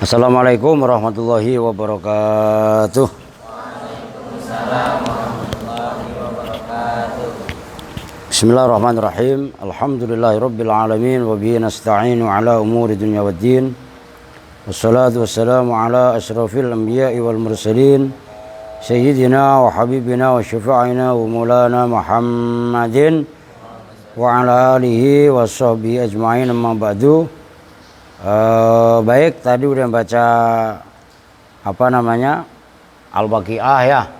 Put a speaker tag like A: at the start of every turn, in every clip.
A: Assalamualaikum warahmatullahi wabarakatuh.
B: Waalaikumsalam warahmatullahi wabarakatuh.
A: Bismillahirrahmanirrahim. Alhamdulillahirabbil alamin wa bihi nasta'inu ala umuri dunya waddin. Wassalatu wassalamu ala asyrafil anbiya'i wal mursalin sayyidina wa habibina wa syafi'ina wa maulana Muhammadin wa ala alihi wa sahbihi ajma'in, amma ba'du. Baik, tadi udah baca Al-Waqiah ya,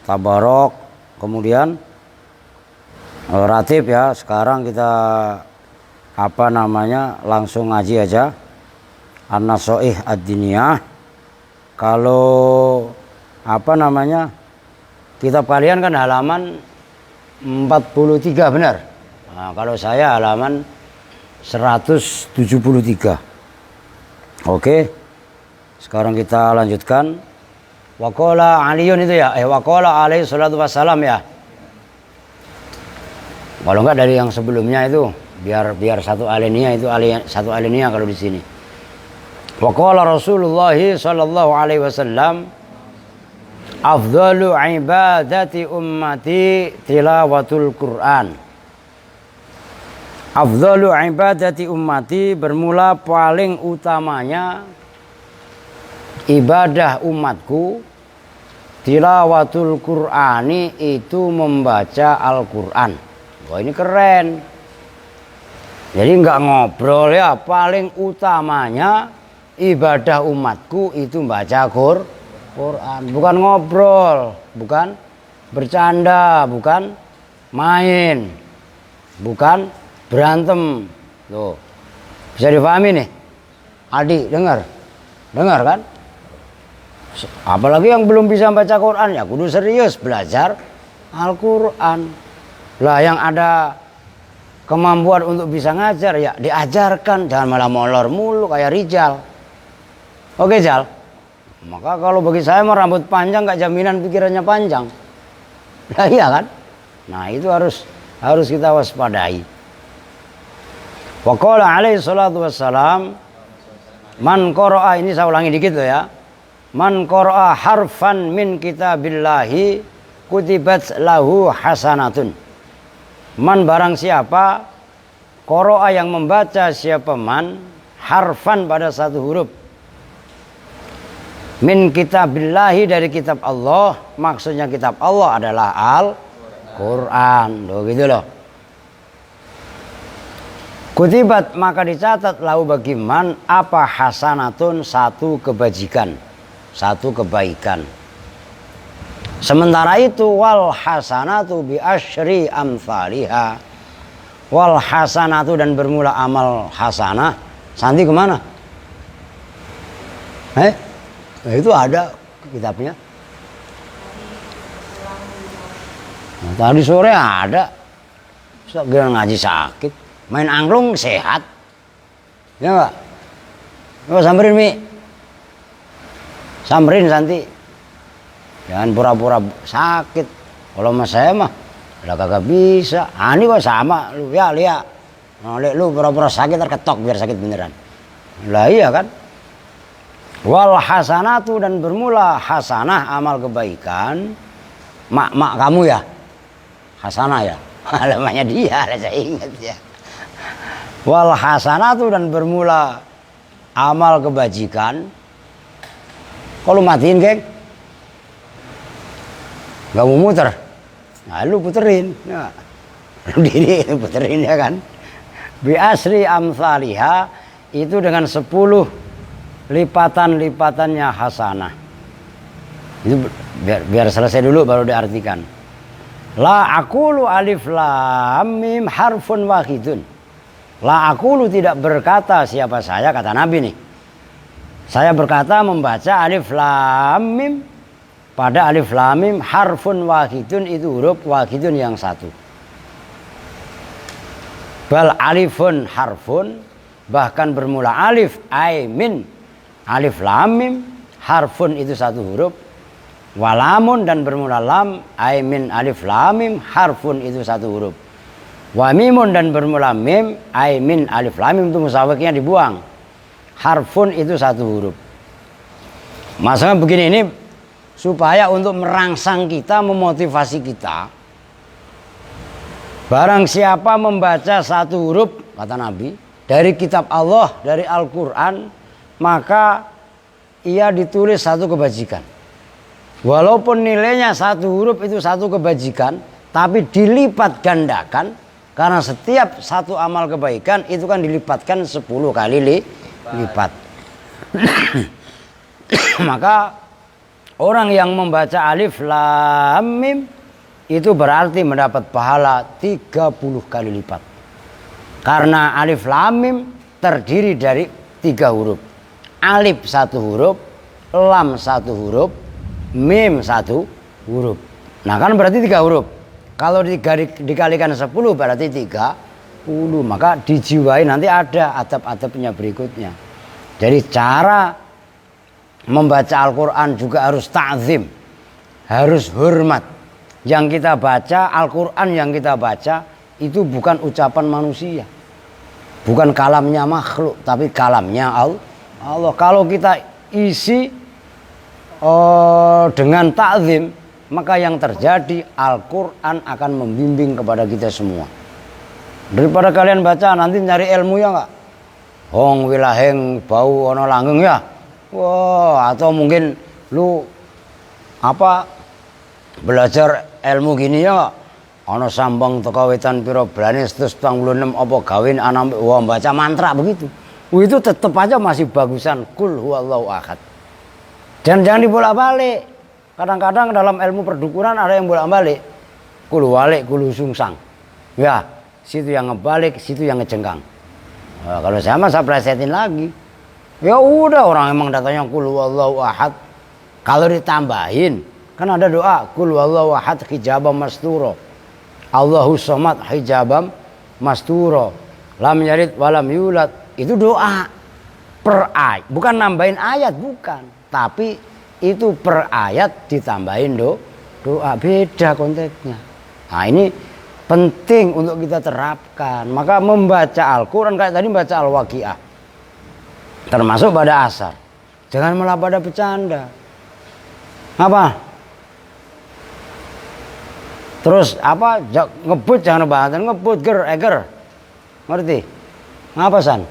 A: Tabarok, kemudian Ratib ya. Sekarang kita langsung ngaji aja An-Nasoih Ad-Diniyah. Kalau kitab kalian kan halaman 43 benar. Nah, kalau saya halaman 173. Oke. Sekarang kita lanjutkan. Waqala Aliyun itu ya. Waqala alaihi salatu wassalam ya. Kalau enggak dari yang sebelumnya itu, biar satu alinea itu satu alinea kalau di sini. Waqala Rasulullah sallallahu alaihi wasallam, afdalu ibadati ummati tilawatul Quran. Afdalu ibadati ummati, bermula paling utamanya ibadah umatku, tilawatul Qur'ani, itu membaca Al-Qur'an. Wah, ini keren. Jadi nggak ngobrol ya, paling utamanya ibadah umatku itu baca Quran. Bukan ngobrol, bukan bercanda, bukan main, bukan berantem. Tuh, bisa dipahami nih? Adik dengar kan? Apalagi yang belum bisa baca Quran ya kudu serius belajar Al-Quran. Lah yang ada kemampuan untuk bisa ngajar ya diajarkan, jangan malah molor mulu kayak Rijal. Oke Jal? Maka kalau bagi saya mah rambut panjang gak jaminan pikirannya panjang. Nah iya kan? Nah itu harus kita waspadai. Wa qala alaihi salatu wassalam, man qara'a, ini saya ulangi dikit loh ya. Man qara'a harfan min kitabillahi kutibat lahu hasanatun. Man barang siapa, qara'a yang membaca siapa man, harfan pada satu huruf, min kitabillahi dari kitab Allah, maksudnya kitab Allah adalah Al-Quran. Loh gitu loh. Kutibat, maka dicatat lahu bagi man apa hasanatun, satu kebajikan, satu kebaikan. Sementara itu wal hasanatu bi asyri amsalihha. Wal hasanatu, dan bermula amal hasanah. Santi kemana? Nah, itu ada kitabnya. Nah, tadi sore ada. Gila ngaji sakit. Main angklung sehat. Ya enggak? Coba samperin Mi. Samperin Santi. Jangan pura-pura sakit. Kalau mas saya mah udah kagak bisa. Ini kok sama lu ya lihat. Nah, lu pura-pura sakit terketok biar sakit beneran. Lah iya kan? Wal hasanatu, dan bermula hasanah amal kebaikan. Mak kamu ya? Hasanah ya? Namanya dia, saya ingat ya. Wal hasanatu, dan bermula amal kebajikan. Kalau matiin geng, nggak mau muter, nah lu puterin, nah, lu diri puterin ya kan. Bi asri amsalihha, itu dengan 10 lipatan-lipatannya hasanah. Itu biar selesai dulu baru diartikan. La aqulu alif lam mim harfun wahidun. La aqulu, tidak berkata siapa saya, kata Nabi nih. Saya berkata membaca alif lam mim, pada alif lam mim harfun wahidun, itu huruf wahidun yang satu. Bal alifun harfun, bahkan bermula alif ay min, alif lam mim harfun itu satu huruf. Walamun, dan bermula lam ay min alif lam mim harfun itu satu huruf. Wa mimun, dan bermula mim ay min alif lam mim, itu musawwiknya dibuang. Harfun itu satu huruf. Masalah begini, ini supaya untuk merangsang kita, memotivasi kita. Barang siapa membaca satu huruf, kata Nabi, dari kitab Allah, dari Al-Quran, maka ia ditulis satu kebajikan. Walaupun nilainya satu huruf itu satu kebajikan, tapi dilipat gandakan, karena setiap satu amal kebaikan itu kan dilipatkan 10 kali lipat. Maka orang yang membaca alif lam mim itu berarti mendapat pahala 30 kali lipat. Karena alif lam mim terdiri dari 3 huruf. Alif 1 huruf, lam 1 huruf, mim 1 huruf. Nah kan berarti 3 huruf. Kalau dikalikan 10 berarti 30. Maka dijiwai nanti ada adab-adabnya berikutnya. Jadi cara membaca Al-Quran juga harus ta'zim, harus hormat. Yang kita baca, Al-Quran yang kita baca itu bukan ucapan manusia, bukan kalamnya makhluk, tapi kalamnya Allah. Kalau kita isi dengan ta'zim, maka yang terjadi Al-Quran akan membimbing kepada kita semua. Daripada kalian baca nanti nyari ilmu ya enggak, hong wilaheng bau ono langgeng ya, wah, atau mungkin lu belajar ilmu gini ya, ana sambang teka wetan pira blane 146 apa gawin anak wah baca mantra begitu. Itu tetap aja masih bagusan kul huwallahu ahad. Dan jangan dibolak-balik. Kadang-kadang dalam ilmu perdukunan ada yang bolak-balik. Kul walik kul sungsang. Ya, situ yang ngebalik, situ yang ngejengkang. Nah, kalau saya plesetin lagi. Ya udah, orang emang datanya kul huwallahu ahad. Kalau ditambahin kan ada doa kul huwallahu ahad hijabam masturo, Allahus somad hijabam masturo, lam yalid walam yulad. Itu doa per ayat, bukan nambahin ayat, bukan, tapi itu per ayat ditambahin doa, beda konteksnya. Nah ini penting untuk kita terapkan. Maka membaca Al-Quran kayak tadi membaca Al-Waqiah, termasuk pada asar, jangan malah pada bercanda. Apa? Terus apa? Ngebut jangan bahas ngebut eger. Ngerti? Ngapa san?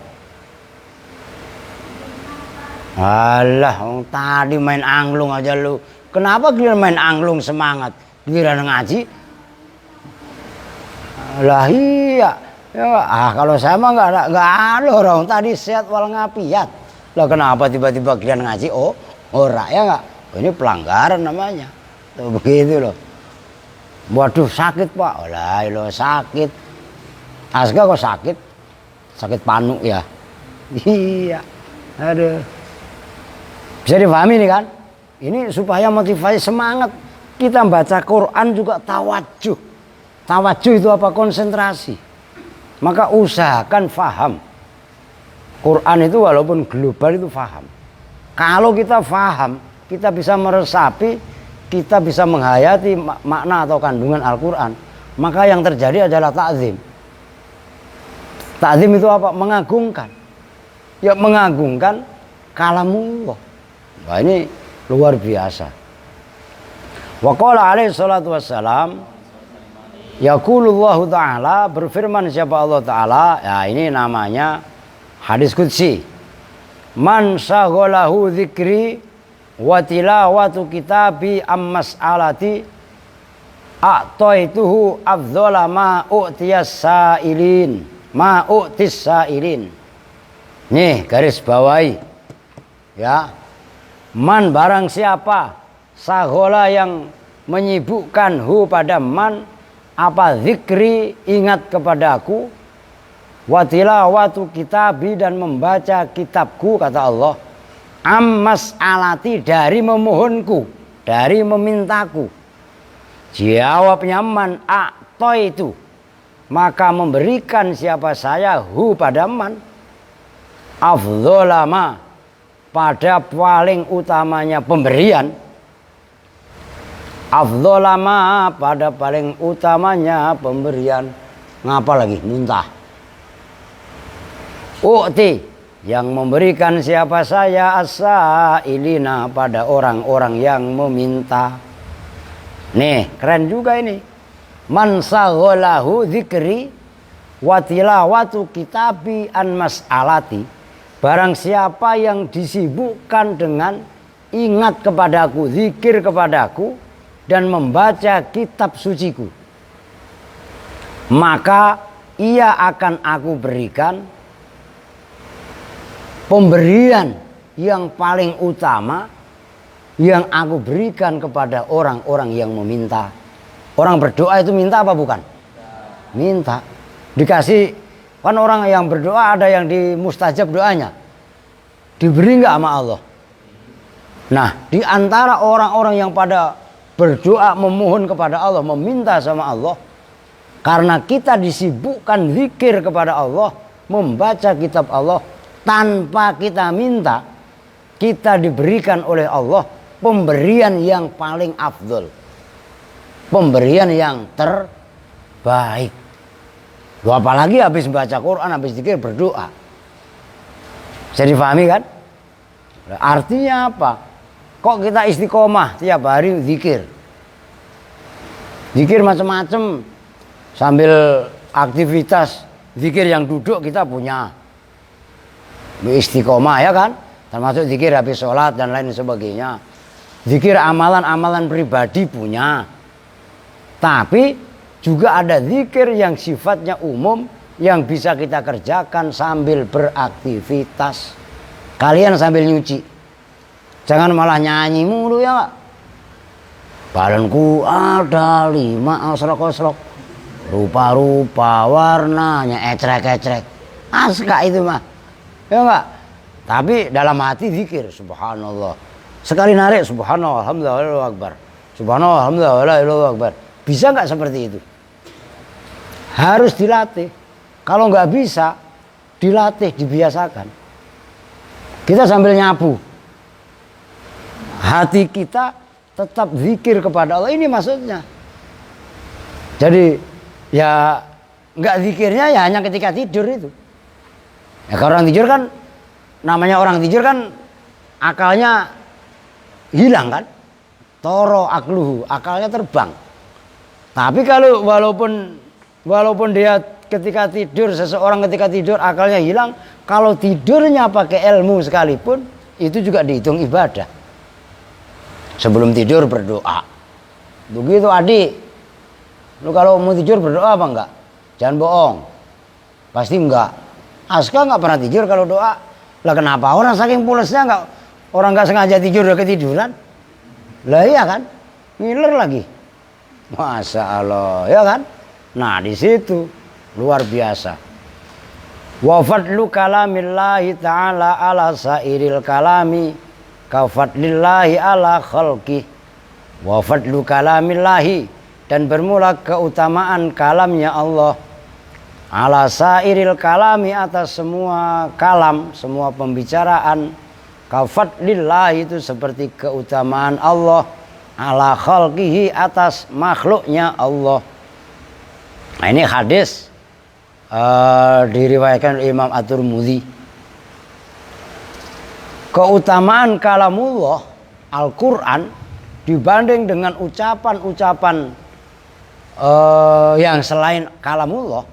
A: Alah, tadi main anglung aja lu. Kenapa kalian main anglung semangat? Giliran ngaji? Lah iya. Ya, kalau saya mah enggak ada orang tadi sehat wal ngapiat. Lah kenapa tiba-tiba kalian ngaji? Oh, ora ya enggak? Ini pelanggaran namanya. Tuh begitu loh. Waduh sakit pak. Lah lo sakit. Asga kok sakit? Sakit panu ya. Iya. Aduh. Bisa dipahami nih kan? Ini supaya motivasi semangat. Kita baca Quran juga tawajuh. Tawajuh itu apa? Konsentrasi. Maka usahakan faham. Quran itu walaupun global itu faham. Kalau kita faham, kita bisa meresapi, kita bisa menghayati makna atau kandungan Al-Quran. Maka yang terjadi adalah ta'zim. Ta'zim itu apa? Mengagungkan. Ya mengagungkan kalamullah. Wah ini luar biasa. Wa qala alaihi salatu wassalam, yaqulullahu ta'ala, berfirman siapa Allah Ta'ala, ya ini namanya hadis qudsi. Man syaghalahu dzikri wa tilawatu kitabi ammas'alati a'taituhu afdhala ma u'tiyas sa'ilin. Ma u'tis sa'ilin. Nih garis bawahi. Ya. Man barang siapa sagola yang menyibukkan hu pada man apa zikri ingat kepadaku, watilawatu kitabi dan membaca kitabku kata Allah, ammas alati dari memohonku, dari memintaku. Jawabnya man akto itu, maka memberikan siapa saya hu pada man afdholama pada paling utamanya pemberian, afdholama pada paling utamanya pemberian. Ngapa lagi muntah? U'ti yang memberikan siapa saya as-sa'ilina pada orang-orang yang meminta. Nih, keren juga ini. Man saghalahu dzikri wa tilawatu kitabi an mas'alati. Barang siapa yang disibukkan dengan ingat kepadaku, zikir kepadaku dan membaca kitab suciku, maka ia akan aku berikan pemberian yang paling utama yang aku berikan kepada orang-orang yang meminta. Orang berdoa itu minta apa bukan? Minta. Dikasih, kan orang yang berdoa ada yang dimustajab doanya. Diberi nggak sama Allah? Nah, di antara orang-orang yang pada berdoa memohon kepada Allah, meminta sama Allah, karena kita disibukkan zikir kepada Allah, membaca kitab Allah, tanpa kita minta, kita diberikan oleh Allah pemberian yang paling afdol, pemberian yang terbaik. Loh, apalagi habis baca Quran, habis zikir berdoa. Bisa difahami kan? Artinya apa? Kok kita istiqomah tiap hari zikir? Zikir macam-macam. Sambil aktivitas zikir yang duduk kita punya. Istiqomah ya kan? Termasuk zikir habis sholat dan lain sebagainya. Zikir amalan-amalan pribadi punya. Tapi juga ada zikir yang sifatnya umum yang bisa kita kerjakan sambil beraktivitas. Kalian sambil nyuci, jangan malah nyanyi mulu ya Pak. Badanku ada 5 osrok-osrok, rupa-rupa warnanya ecrek-ecrek. Aska itu mah, ya enggak? Tapi dalam hati zikir, subhanallah. Sekali narik, subhanallah, alhamdulillah, Allahu akbar. Subhanallah, alhamdulillah, Allahu akbar. Bisa enggak seperti itu? Harus dilatih. Kalau nggak bisa, dilatih, dibiasakan. Kita sambil nyapu, hati kita tetap zikir kepada Allah. Ini maksudnya. Jadi ya nggak zikirnya ya hanya ketika tidur itu. Ya kalau orang tidur kan, namanya orang tidur kan akalnya hilang kan. Toro akluhu, akalnya terbang. Tapi kalau walaupun dia ketika tidur, seseorang ketika tidur akalnya hilang, kalau tidurnya pakai ilmu sekalipun, itu juga dihitung ibadah. Sebelum tidur berdoa. Begitu adik, lu kalau mau tidur berdoa apa enggak? Jangan bohong. Pasti enggak. Aska enggak pernah tidur kalau doa. Lah kenapa? Orang saking pulesnya enggak, orang enggak sengaja tidur udah ketiduran. Lah iya kan? Ngiler lagi. Masya Allah, ya kan? Nah di situ luar biasa. Wa fadlu kalamillahi ta'ala ala sairil kalami ka fadlillahi ala khalqi. Wa fadlu kalamillahi, dan bermula keutamaan kalamnya Allah, ala sairil kalami, atas semua kalam, semua pembicaraan. Ka fadlillahi, itu seperti keutamaan Allah, ala khalqihi, atas makhluknya Allah. Nah ini hadis diriwayatkan oleh Imam At-Tirmidzi. Keutamaan kalamullah Al-Quran dibanding dengan ucapan-ucapan yang selain kalamullah,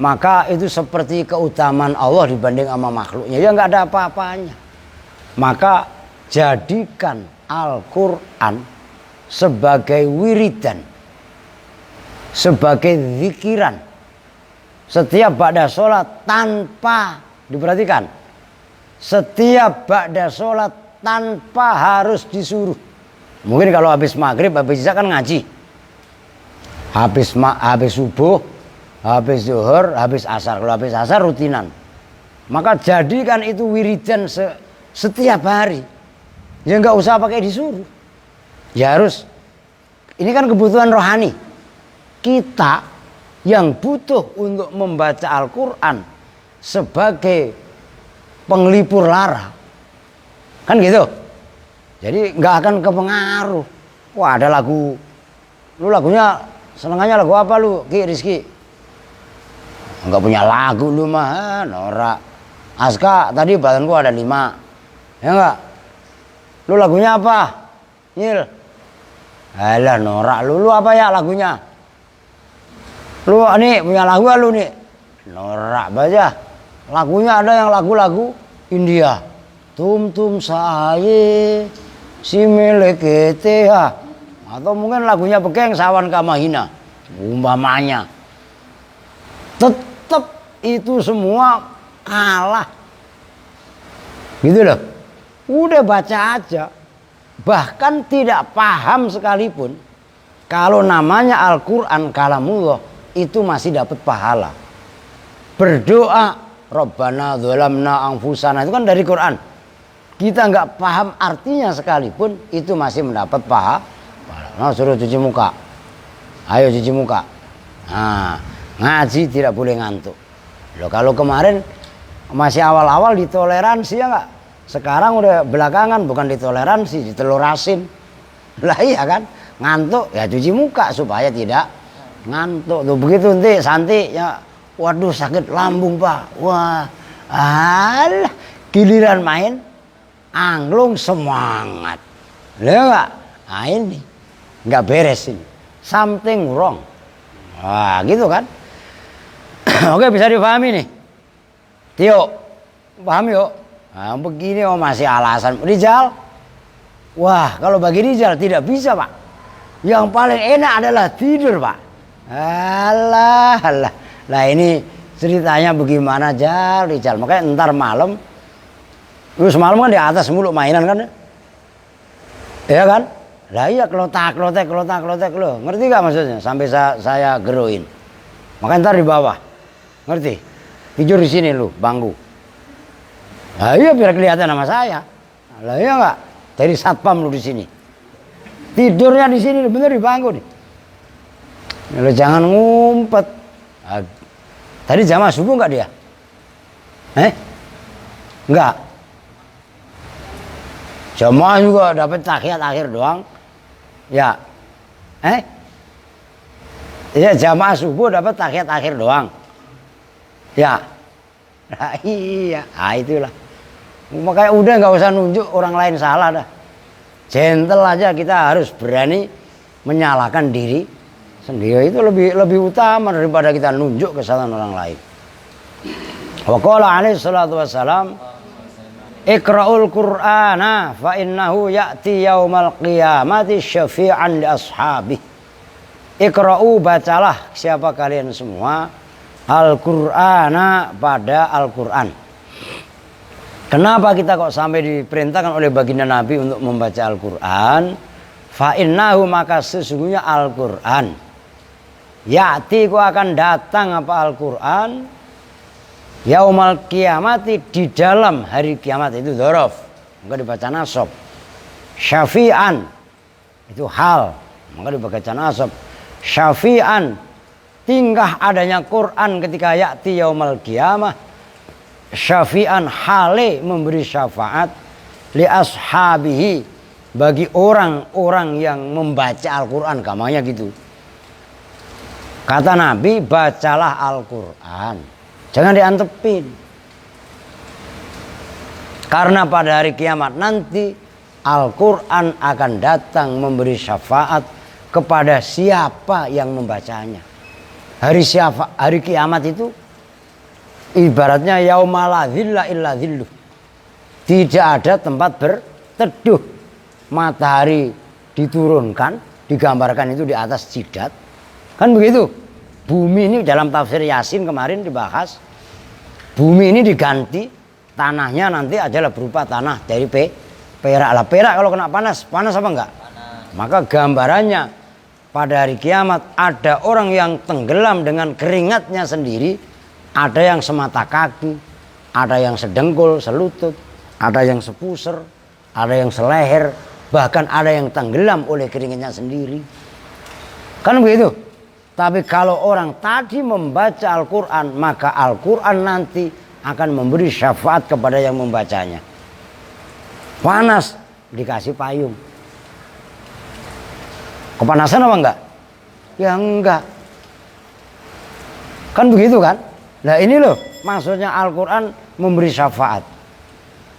A: maka itu seperti keutamaan Allah dibanding sama makhluknya. Ya nggak ada apa-apanya. Maka jadikan Al-Quran sebagai wiridan, sebagai zikiran setiap ba'da sholat, tanpa, diperhatikan, setiap ba'da sholat tanpa harus disuruh. Mungkin kalau habis maghrib, habis isya kan ngaji, habis subuh, habis zuhur, habis asar. Kalau habis asar rutinan, maka jadikan itu wiridan setiap hari. Ya nggak usah pakai disuruh. Ya harus. Ini kan kebutuhan rohani kita yang butuh untuk membaca Al-Quran sebagai penglipur lara. Kan gitu. Jadi nggak akan kepengaruh. Wah ada lagu, lu lagunya senengannya lagu apa lu Ki Rizky? Nggak punya lagu lu mah, norak. Aska tadi badanku ada 5. Ya enggak? Lu lagunya apa? Nyil. Alah norak lu apa ya lagunya? Lu nih punya lagu lu nih. Norak aja. Lagunya ada yang lagu-lagu India. Tum tum saye si melekete ha. Atau mungkin lagunya Bekeng Sawan Kamahina. Umpamanya. Tetap itu semua kalah. Gitu loh. Udah baca aja. Bahkan tidak paham sekalipun. Kalau namanya Al-Quran kalamullah, itu masih dapat pahala. Berdoa Rabbana dzalamna anfusana, itu kan dari Quran. Kita nggak paham artinya sekalipun, itu masih mendapat pahala. Nah, suruh cuci muka. Ayo cuci muka. Nah, ngaji tidak boleh ngantuk. Loh, kalau kemarin masih awal-awal ditoleransi ya nggak? Sekarang udah belakangan bukan ditoleransi, ditelurasin. Lah iya kan? Ngantuk ya cuci muka supaya tidak ngantuk. Tuh begitu nanti Santi ya, waduh sakit lambung Pak. Wah, alah giliran main angklung semangat. Lah enggak? Nah ini enggak beres ini. Something wrong. Wah, gitu kan? Oke, bisa dipahami nih. Tio, paham yuk? Nah, begini masih alasan Rizal. Wah, kalau bagi Rizal tidak bisa Pak. Yang paling enak adalah tidur Pak. Alah. Lah ini ceritanya bagaimana Rizal. Makanya ntar malam. Lu semalam kan di atas mulu mainan kan? Ya kan? Lah iya klotak lo. Ngerti gak maksudnya? Sampai saya geruin. Makanya ntar di bawah. Ngerti? Tidur di sini lu, bangku. Nah iya biar kelihatan sama saya. Lah iya enggak? Dari satpam lu di sini. Tidurnya di sini bener di bangku nih. Lu jangan ngumpet. Nah, tadi jamaah subuh enggak dia? Enggak. Jamaah juga dapat tahiyat akhir doang. Ya. Ya jamaah subuh dapat tahiyat akhir doang. Ya. Nah, iya. Nah itulah. Makanya udah nggak usah nunjuk orang lain salah dah. Gentle aja, kita harus berani menyalahkan diri sendiri. Itu lebih utama daripada kita nunjuk kesalahan orang lain. Wa qala alaihi salatu wassalam, Iqra'ul Qur'ana fa innahu ya'ti yaumal qiyamati syafi'an li ashabihi. Iqra'u, bacalah siapa kalian semua Al-Qur'ana pada Al-Qur'an. Kenapa kita kok sampai diperintahkan oleh baginda Nabi untuk membaca Al-Quran? Fa innahu, maka sesungguhnya Al-Quran ya'ti, ku akan datang apa Al-Quran yaumal kiamati, di dalam hari kiamat. Itu dzaraf, maka dibaca nasab. Syafi'an, itu hal, maka dibaca nasab. Syafi'an, tingkah adanya Quran ketika ya'ti yaumal kiamah. Syafi'an, hale memberi syafaat li ashabihi, bagi orang-orang yang membaca Al-Quran. Kamanya gitu. Kata Nabi, bacalah Al-Quran, jangan diantepin. Karena pada hari kiamat nanti Al-Quran akan datang memberi syafaat kepada siapa yang membacanya. Hari kiamat itu ibaratnya yaumala dhilla illa dhilluh. Tidak ada tempat berteduh. Matahari diturunkan, digambarkan itu di atas jidat. Kan begitu. Bumi ini dalam tafsir Yasin kemarin dibahas. Bumi ini diganti, tanahnya nanti adalah berupa tanah dari perak. Lah perak kalau kena panas apa enggak? Panas. Maka gambarannya pada hari kiamat ada orang yang tenggelam dengan keringatnya sendiri. Ada yang semata kaki, ada yang sedengkul, selutut, ada yang sepuser, ada yang seleher, bahkan ada yang tenggelam oleh keringatnya sendiri. Kan begitu? Tapi kalau orang tadi membaca Al-Quran, maka Al-Quran nanti akan memberi syafaat kepada yang membacanya. Panas, dikasih payung. Kepanasan apa enggak? Ya enggak. Kan begitu kan? Nah ini loh maksudnya Al-Quran memberi syafaat.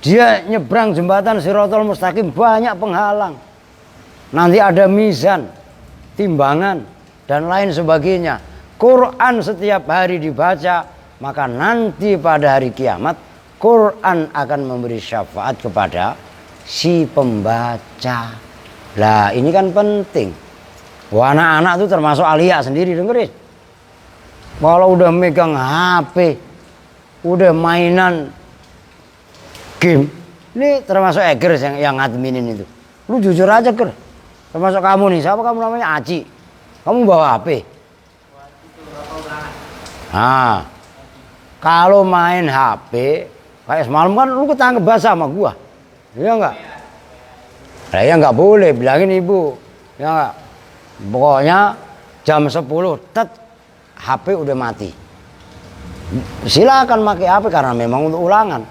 A: Dia nyebrang jembatan Shirathul Mustaqim, banyak penghalang. Nanti ada mizan, timbangan, dan lain sebagainya. Quran setiap hari dibaca, maka nanti pada hari kiamat Quran akan memberi syafaat kepada si pembaca. Lah ini kan penting. Wah, anak-anak itu termasuk Alia sendiri, dengerin. Kalau udah megang HP, udah mainan game, ini termasuk Eger yang adminin itu. Lu jujur aja, Ger. Termasuk kamu nih, siapa kamu namanya? Aci. Kamu bawa HP. Nah, kalau main HP, kayak semalam kan lu ketangkep basah sama gua. Iya enggak? Nah, ya enggak boleh, bilangin ibu. Ya enggak? Pokoknya jam 10 tet HP udah mati. Silakan pakai HP karena memang untuk ulangan.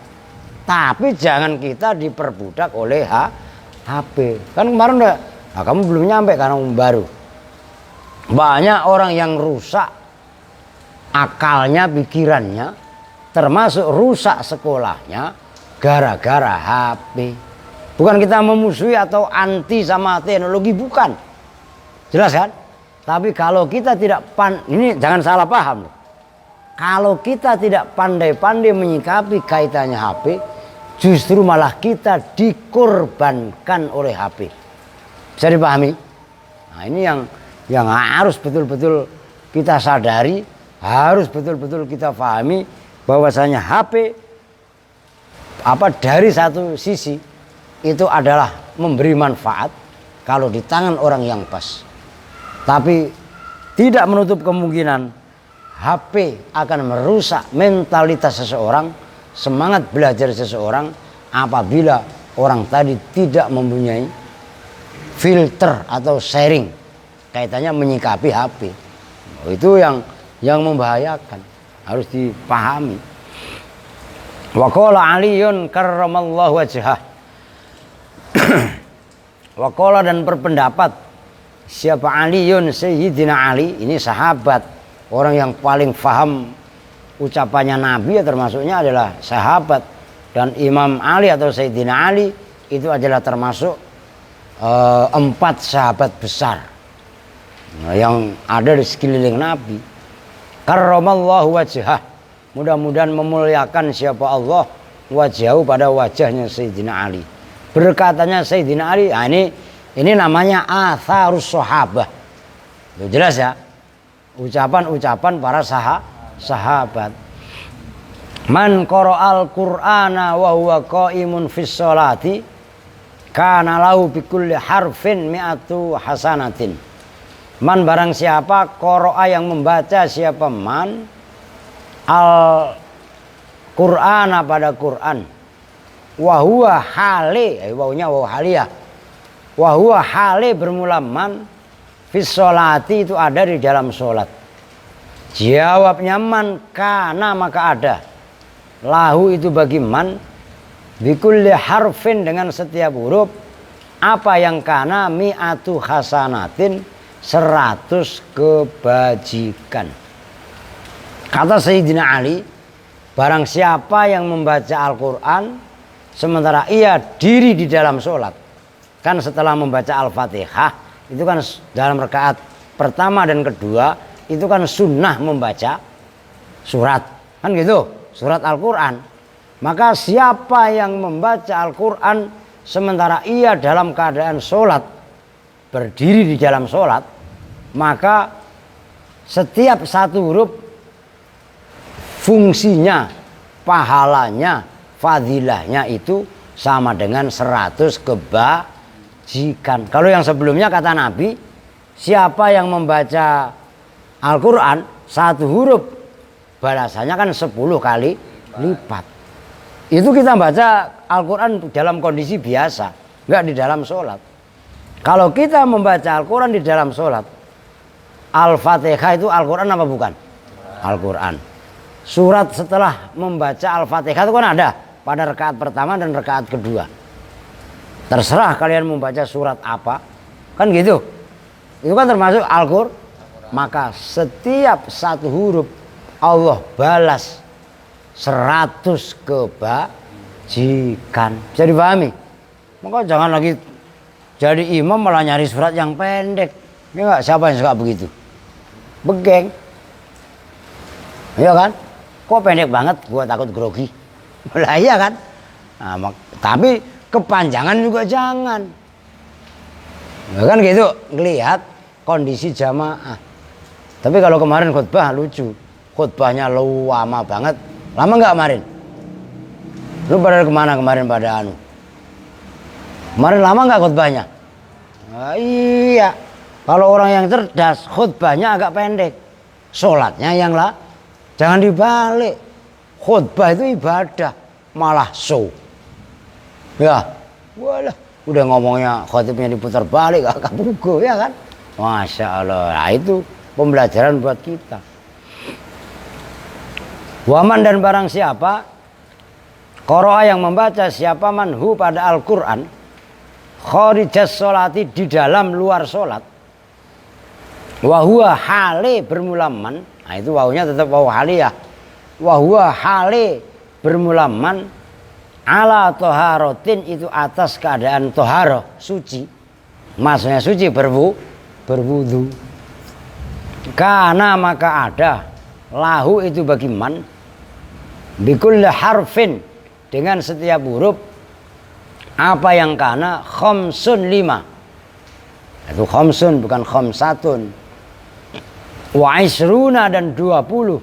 A: Tapi jangan kita diperbudak oleh HP. Kan kemarin udah, nah kamu belum nyampe karena baru. Banyak orang yang rusak akalnya, pikirannya, termasuk rusak sekolahnya gara-gara HP. Bukan kita memusuhi atau anti sama teknologi, bukan. Jelas kan? Tapi kalau kita tidak ini jangan salah paham. Kalau kita tidak pandai-pandai menyikapi kaitannya HP, justru malah kita dikorbankan oleh HP. Bisa dipahami? Nah, ini yang harus betul-betul kita sadari, harus betul-betul kita pahami bahwasanya HP dari satu sisi itu adalah memberi manfaat kalau di tangan orang yang pas. Tapi tidak menutup kemungkinan HP akan merusak mentalitas seseorang, semangat belajar seseorang apabila orang tadi tidak mempunyai filter atau sharing kaitannya menyikapi HP. Itu yang membahayakan, harus dipahami. Wa qala Aliyun karramallahu wajhah. Wa qala, dan berpendapat siapa Aliyun, Sayyidina Ali, ini sahabat, orang yang paling paham ucapannya Nabi, ya termasuknya adalah sahabat. Dan Imam Ali atau Sayyidina Ali itu adalah termasuk 4 sahabat besar yang ada di sekeliling Nabi. Karramallahu wajhah, mudah-mudahan memuliakan siapa Allah wajhahu, pada wajahnya Sayyidina Ali. Berkatanya Sayyidina Ali, nah ini namanya atharus sahabah. Itu jelas ya, ucapan-ucapan para sahabat. Man qara'al Qur'ana wa huwa qa'imun fis sholati kana lahu bi kulli harfin mi'atu hasanatin. Man, barang siapa qara'a, yang membaca, siapa man al Qur'ana, pada Quran, wa huwa hale, wawunya waw haliyah, wa huwa hale bermula man fis sholati, itu ada di dalam sholat. Jawabnya man, kana maka ada, lahu itu bagi man, bikulli harfin dengan setiap huruf, apa yang kana, mi'atu hasanatin 100 kebajikan. Kata Sayyidina Ali, barang siapa yang membaca Al-Quran sementara ia diri di dalam sholat, kan setelah membaca Al-Fatihah itu kan dalam rakaat pertama dan kedua itu kan sunnah membaca surat, kan gitu, surat Al-Quran. Maka siapa yang membaca Al-Quran sementara ia dalam keadaan sholat, berdiri di dalam sholat, maka setiap satu huruf fungsinya, pahalanya, fadilahnya itu sama dengan 100 kebajikan. Kalau yang sebelumnya kata Nabi, siapa yang membaca Al-Quran satu huruf, balasannya kan 10 kali lipat. Itu kita baca Al-Quran dalam kondisi biasa, nggak di dalam sholat. Kalau kita membaca Al-Quran di dalam sholat, Al-Fatihah itu Al-Quran apa bukan? Al-Quran. Surat setelah membaca Al-Fatihah itu kan ada pada rakaat pertama dan rakaat kedua. Terserah kalian membaca surat apa, kan gitu. Itu kan termasuk Al-Quran. Maka setiap satu huruf Allah balas 100 kebajikan. Bisa dipahami? Maka jangan lagi jadi imam malah nyari surat yang pendek. Ya enggak? Siapa yang suka begitu? Begeng. Iya kan? Kok pendek banget? Gua takut grogi. Lah iya kan? Nah, tapi kepanjangan juga jangan. Ya kan gitu, ngelihat kondisi jamaah. Tapi kalau kemarin khutbah lucu. Khutbahnya lama banget. Lama nggak kemarin? Lu pada kemana kemarin pada anu? Kemarin lama nggak khutbahnya? Nah, iya. Kalau orang yang cerdas, khutbahnya agak pendek. Sholatnya yang lah. Jangan dibalik. Khutbah itu ibadah. Malah show. Ya. Walah. Udah ngomongnya khutbahnya diputar balik. Gak kabugo ya kan? Masya Allah. Nah itu pembelajaran buat kita. Waman dan barang siapa. Qara'a yang membaca siapa manhu pada Al-Quran. Kharijas sholati di dalam luar sholat. Wahuwa hale bermulaman. Nah itu wawunya tetap wawu hale ya. Wahuwa hale bermulaman. Ala toharotin itu atas keadaan toharo. Suci. Maksudnya suci berwudu. Karena maka ada. Lahu itu bagi man. Bikulli harfin. Dengan setiap huruf. Apa yang kana khamsun 5. Itu khamsun bukan khamsatun. Wa isruna dan 20.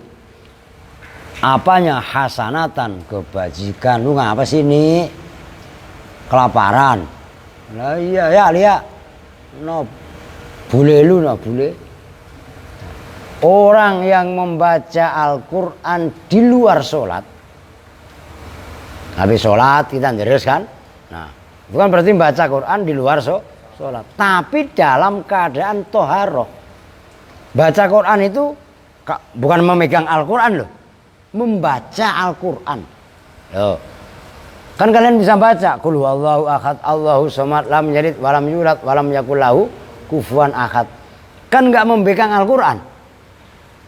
A: Apanya hasanatan kebajikan. Lu ngapa sih ini? Kelaparan. Nah iya ya lihat. No bule lu no bule. Orang yang membaca Al-Quran di luar sholat. Habis sholat kita deres kan. Nah, bukan berarti baca Quran di luar sholat. Tapi dalam keadaan toharoh. Baca Quran itu bukan memegang Al-Quran loh. Membaca Al-Quran. Loh. Kan kalian bisa baca. Qul huwallahu ahad, Allahu somad, lam yalid, walam yulad, walam yakul lahu kufuwan ahad. Kan nggak memegang Al-Quran.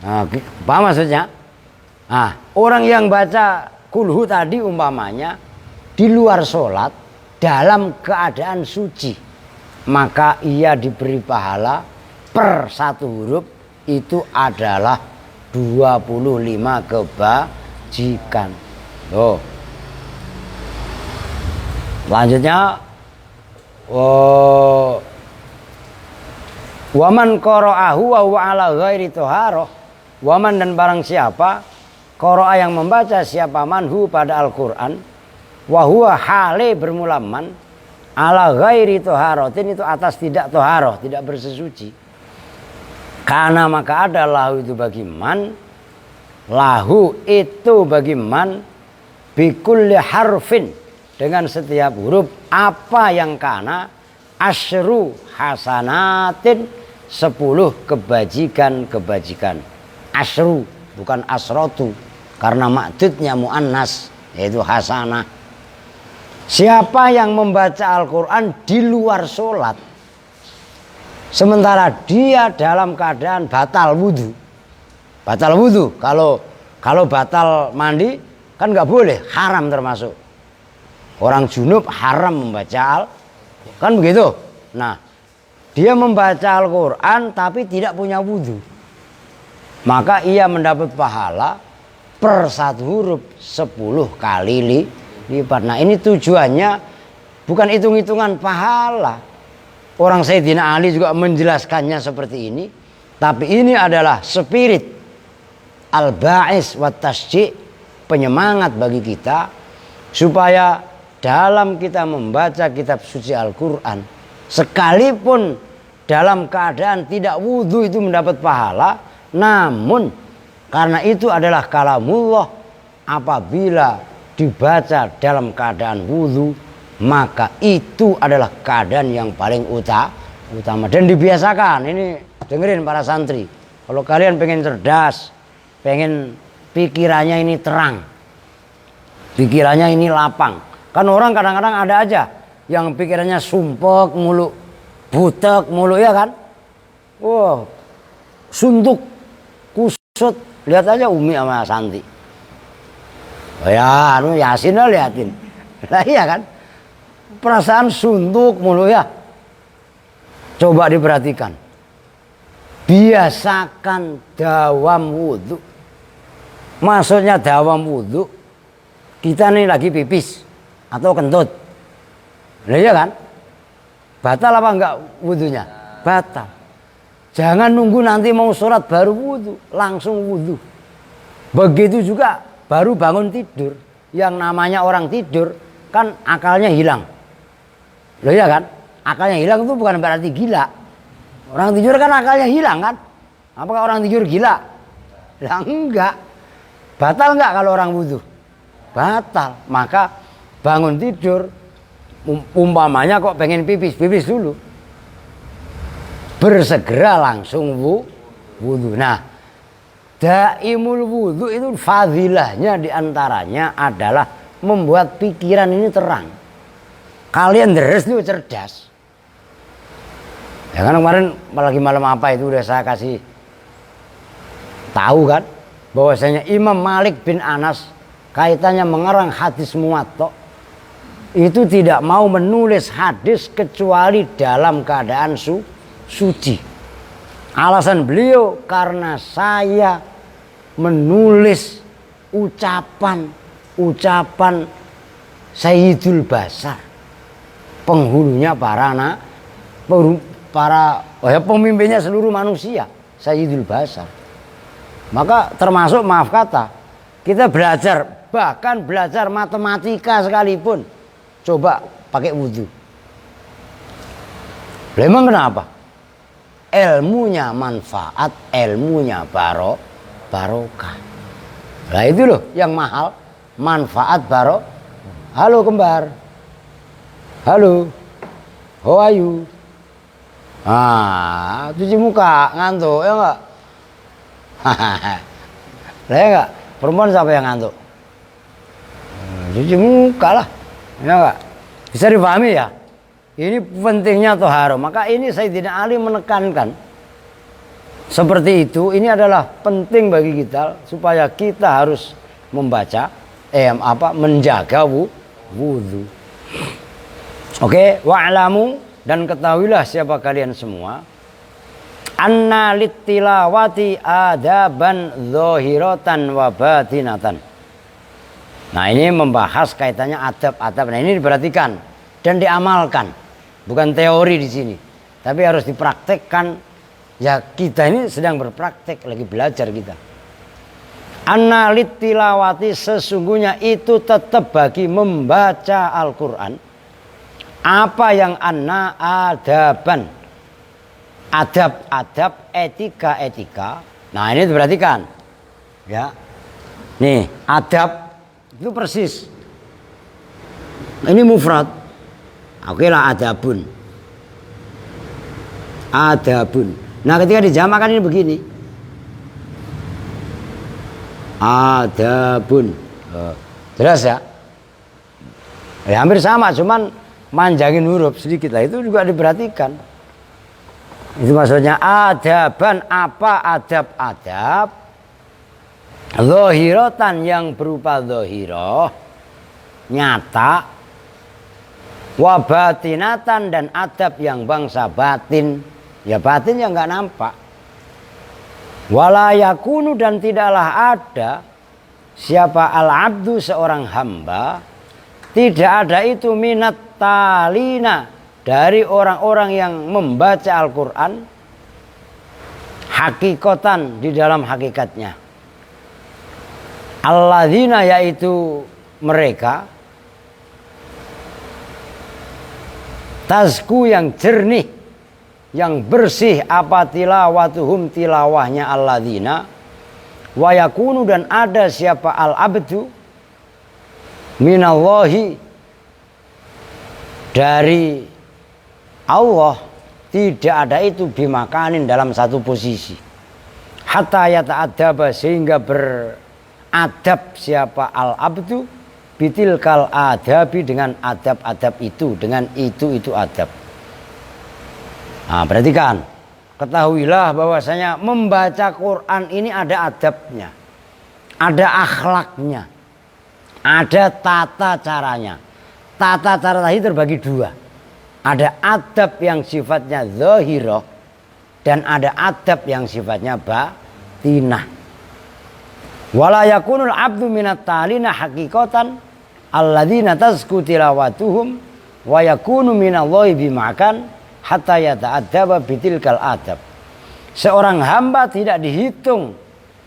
A: Nah, paham maksudnya? Nah, orang yang baca kulhu tadi umpamanya di luar sholat dalam keadaan suci, maka ia diberi pahala per satu huruf itu adalah 25 kebajikan. Tuh. Lanjutnya waman qara'ahu wa huwa ala ghairi toharoh. Waman dan barang siapa qara'a yang membaca siapa manhu pada Al-Quran wa huwa hale bermulaman ala ghairi toharotin itu atas tidak toharoh, tidak bersesuci. Karena maka ada lahu itu bagi man, lahu itu bagi man bikulli harfin dengan setiap huruf apa yang kana asyru hasanatin 10 kebajikan. Asyru bukan asrotu karena maksudnya muannas yaitu hasanah. Siapa yang membaca Al-Quran di luar sholat sementara dia dalam keadaan batal wudhu. Batal wudhu kalau batal mandi kan nggak boleh, haram termasuk. Orang junub haram membaca kan begitu. Nah, dia membaca Al-Quran tapi tidak punya wudhu. Maka ia mendapat pahala per satu huruf 10 kali lipat. Nah ini tujuannya bukan hitung-hitungan pahala. Orang Sayyidina Ali juga menjelaskannya seperti ini. Tapi ini adalah spirit al-ba'is wa tasji', penyemangat bagi kita supaya dalam kita membaca kitab suci Al-Quran sekalipun dalam keadaan tidak wudhu itu mendapat pahala. Namun karena itu adalah kalamullah, apabila dibaca dalam keadaan wudhu maka itu adalah keadaan yang paling utama. Dan dibiasakan, ini dengerin para santri, kalau kalian pengen cerdas, pengen pikirannya ini terang, pikirannya ini lapang. Kan orang kadang-kadang ada aja yang pikirannya sumpek mulu, butek mulu ya kan. Wow, suntuk kusut, lihat aja Umi sama Santi. Oh ya, anu Yasin lah liatin. Lah iya kan? Perasaan suntuk mulu ya. Coba diperhatikan. Biasakan dawam wudhu. Maksudnya dawam wudhu, kita nih lagi pipis atau kentut. Lah iya kan? Batal apa enggak wudhunya? Batal. Jangan nunggu nanti mau sholat baru wudhu, langsung wudhu. Begitu juga baru bangun tidur. Yang namanya orang tidur kan akalnya hilang. Loh iya kan? Akalnya hilang itu bukan berarti gila. Orang tidur kan akalnya hilang kan? Apakah orang tidur gila? Lah enggak. Batal enggak kalau orang wudhu? Batal. Maka bangun tidur, umpamanya kok pengen pipis, pipis dulu. Bersegera langsung wudhu. Nah, daimul wudhu itu fadilahnya diantaranya adalah membuat pikiran ini terang. Kalian deres itu cerdas. Ya kan kemarin lagi malam apa itu udah saya kasih tahu kan bahwasanya Imam Malik bin Anas kaitannya mengarang hadis Muwatta itu tidak mau menulis hadis kecuali dalam keadaan suci. Alasan beliau karena saya menulis ucapan Sayyidul Basar, penghulunya pemimpinnya seluruh manusia, Sayyidul Basar. Maka termasuk maaf kata kita belajar, bahkan belajar matematika sekalipun coba pakai wudhu. Memang kenapa? Ilmunya manfaat, ilmunya barokah. Nah itu loh yang mahal, manfaat barokah. Halo kembar. Halo. How are you? Cuci muka, ngantuk ya enggak? Lah ya enggak? Perempuan siapa yang ngantuk? Cuci muka lah. Ya enggak? Bisa dipahami ya? Ini pentingnya toharo. Maka ini Sayyidina Ali menekankan seperti itu. Ini adalah penting bagi kita supaya kita harus membaca menjaga wudhu. Oke, wa'lamu dan ketahuilah siapa kalian semua anna littilawati adaban zahiratan wa batinatan. Nah, ini membahas kaitannya adab-adab. Nah, ini diperhatikan dan diamalkan. Bukan teori di sini, tapi harus dipraktekkan. Ya, kita ini sedang berpraktek, lagi belajar kita. Anna littilawati, sesungguhnya itu tetap bagi membaca Al-Quran. Apa yang anna adaban, adab-adab, etika-etika. Nah ini diperhatikan ya. Nih adab itu persis. Ini mufrad. Oke lah adabun. Adabun. Nah ketika dijamakan ini begini. Adabun. Jelas ya? Ya hampir sama, cuman manjangin huruf sedikit lah, itu juga diperhatikan. Itu maksudnya adaban, apa adab-adab zahiratan yang berupa zahirah nyata, wa batinatan dan adab yang bangsa batin, ya batin yang nggak nampak. Wala yakunu dan tidaklah ada siapa al-abdu seorang hamba, tidak ada itu minat talina dari orang-orang yang membaca Al-Quran hakikatan di dalam hakikatnya. Alladzina yaitu mereka tazku yang jernih, yang bersih apa tilawatuhum tilawahnya alladzina, wa yakunu dan ada siapa al-abdu minallahi dari Allah, tidak ada itu bimakanin dalam satu posisi hatta yata'adaba sehingga beradab siapa al-abdu bitilkal adabi dengan adab-adab itu, dengan itu adab. Nah perhatikan, ketahuilah bahwasanya membaca Quran ini ada adabnya, ada akhlaknya, Ada tata caranya. Tata cara tadi terbagi dua. Ada adab yang sifatnya zahirah dan ada adab yang sifatnya batinah. Wala yakunul abdu minat ta'lina haqiqatan alladzina tazku tilawatuhum wa yakunu minallahi bimakan hatta yata'addaba bitilkal adab. Seorang hamba tidak dihitung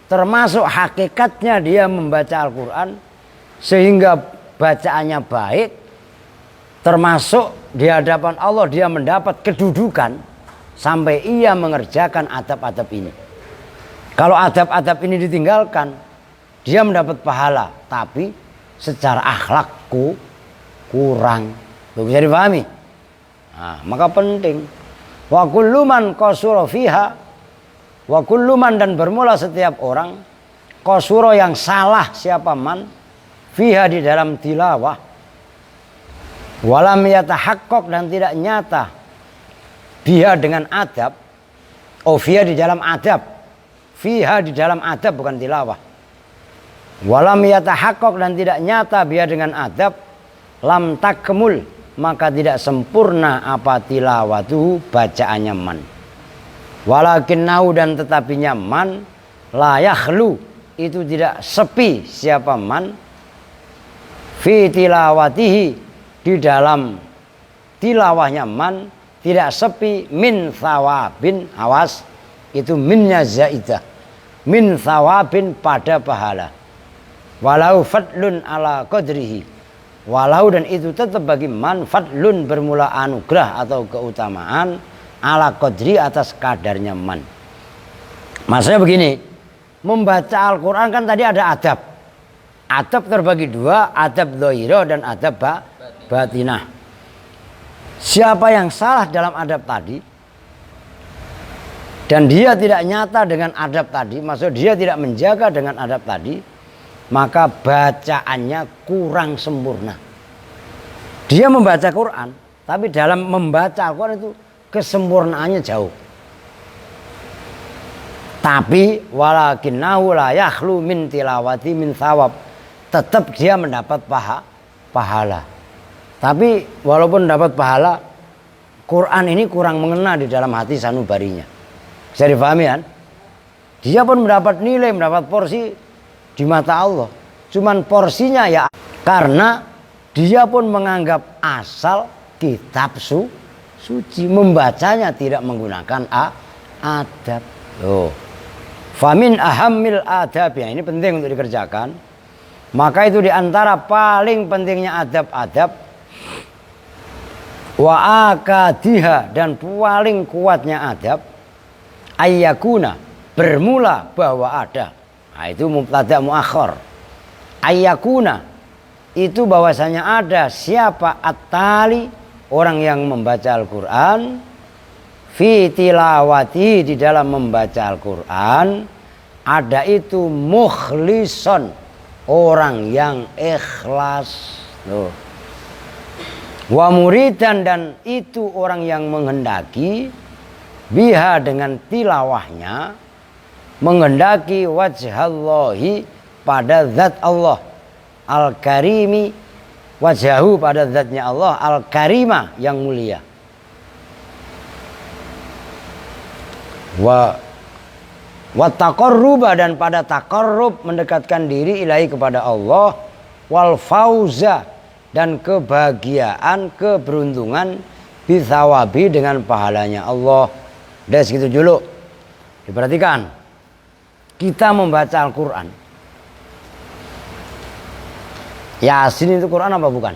A: termasuk hakikatnya dia membaca Al-Quran sehingga bacaannya baik, termasuk di hadapan Allah dia mendapat kedudukan sampai ia mengerjakan adab-adab ini. Kalau adab-adab ini ditinggalkan, dia mendapat pahala, tapi secara akhlakku kurang. Bisa dipahami? Nah, maka penting. Wa kullu man qasura fiha, wa kullu man, dan bermula setiap orang qasura yang salah siapa man fiha di dalam tilawah, walam yatahaqqaq, dan tidak nyata biha dengan adab. Oh, fiha di dalam adab, fiha di dalam adab bukan tilawah. Walam yatahaqqaq, dan tidak nyata biha dengan adab, lam takmul, maka tidak sempurna apa tilawatuhu, bacaannya man. Walakinnahu, dan tetapinya man, la yakhlu, itu tidak sepi siapa man, fi tilawatihi, di dalam tilawahnya man tidak sepi, min thawabin, awas itu minnya zaidah, min thawabin pada pahala, walau fadlun ala qadrihi, walau, dan itu tetap bagi man fadlun bermula anugerah atau keutamaan, ala qadri atas kadarnya man. Maksudnya begini, membaca Al-Quran kan tadi ada adab. Adab terbagi dua, adab dhahirah dan adab batinah. Siapa yang salah dalam adab tadi dan dia tidak nyata dengan adab tadi, maksud dia tidak menjaga dengan adab tadi, maka bacaannya kurang sempurna. Dia membaca Quran, tapi dalam membaca Al-Quran itu kesempurnaannya jauh. Tapi walakinnahu la yakhlu min tilawati min thawab, tetap dia mendapat pahala. Tapi walaupun dapat pahala, Quran ini kurang mengena di dalam hati sanubarinya. Bisa difahami kan? Dia pun mendapat nilai, mendapat porsi di mata Allah. Cuman porsinya ya, karena dia pun menganggap asal kitab suci, membacanya tidak menggunakan adab. Loh. Famin ahammil adab, ya ini penting untuk dikerjakan. Maka itu diantara paling pentingnya adab-adab, wa akadiha, dan paling kuatnya adab, ayyakuna, bermula bahwa ada. Nah, itu mubtada muakhir. Ayyakuna itu bahwasanya ada siapa at-tali, orang yang membaca Al-Quran, fi tilawati, di dalam membaca Al-Quran, ada itu mukhlison, orang yang ikhlas. Loh. Wa muridan, dan itu orang yang menghendaki biha, dengan tilawahnya menghendaki wajhallahi, pada zat Allah, al-karimi, wajhahu, pada zatnya Allah, al-karima, yang mulia. Wa taqarruba, dan pada taqarrub, mendekatkan diri ilahi, kepada Allah, wal fauza, dan kebahagiaan, keberuntungan, bithawabi, dengan pahalanya Allah. Udah segitu dulu. Diperhatikan, kita membaca Al-Quran, Yasin itu Quran apa bukan?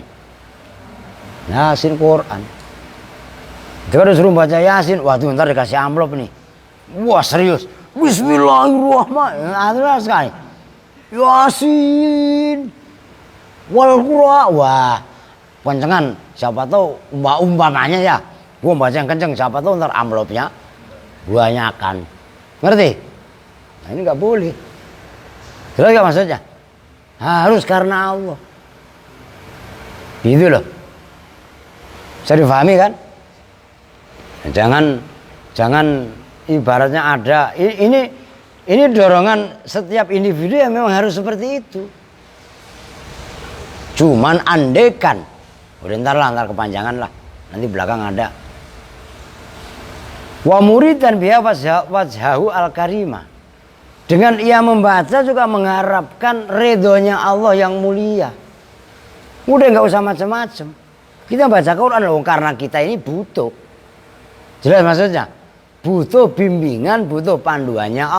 A: Yasin Quran. Kita udah suruh baca Yasin, waduh ntar dikasih amplop nih. Wah serius, Bismillahirrahmanirrahim, nah, sekali Yasin wal Qur'an. Wah kencengan, siapa tahu umpamanya ya, gua baca yang kenceng, siapa tahu ntar amplopnya banyakan. Ngerti? Nah ini nggak boleh. Jelas gak maksudnya? Harus karena Allah. Gitu loh. Bisa difahami kan? Jangan ibaratnya ada ini dorongan setiap individu yang memang harus seperti itu. Cuman andekan. Udah ntar kepanjangan lah. Nanti belakang ada. Wa muridan biha wajhahu al-karimah. Dengan ia membaca juga mengharapkan ridhonya Allah yang mulia. Udah nggak usah macam-macam. Kita baca Quran loh karena kita ini butuh. Jelas maksudnya? Butuh bimbingan, butuh panduannya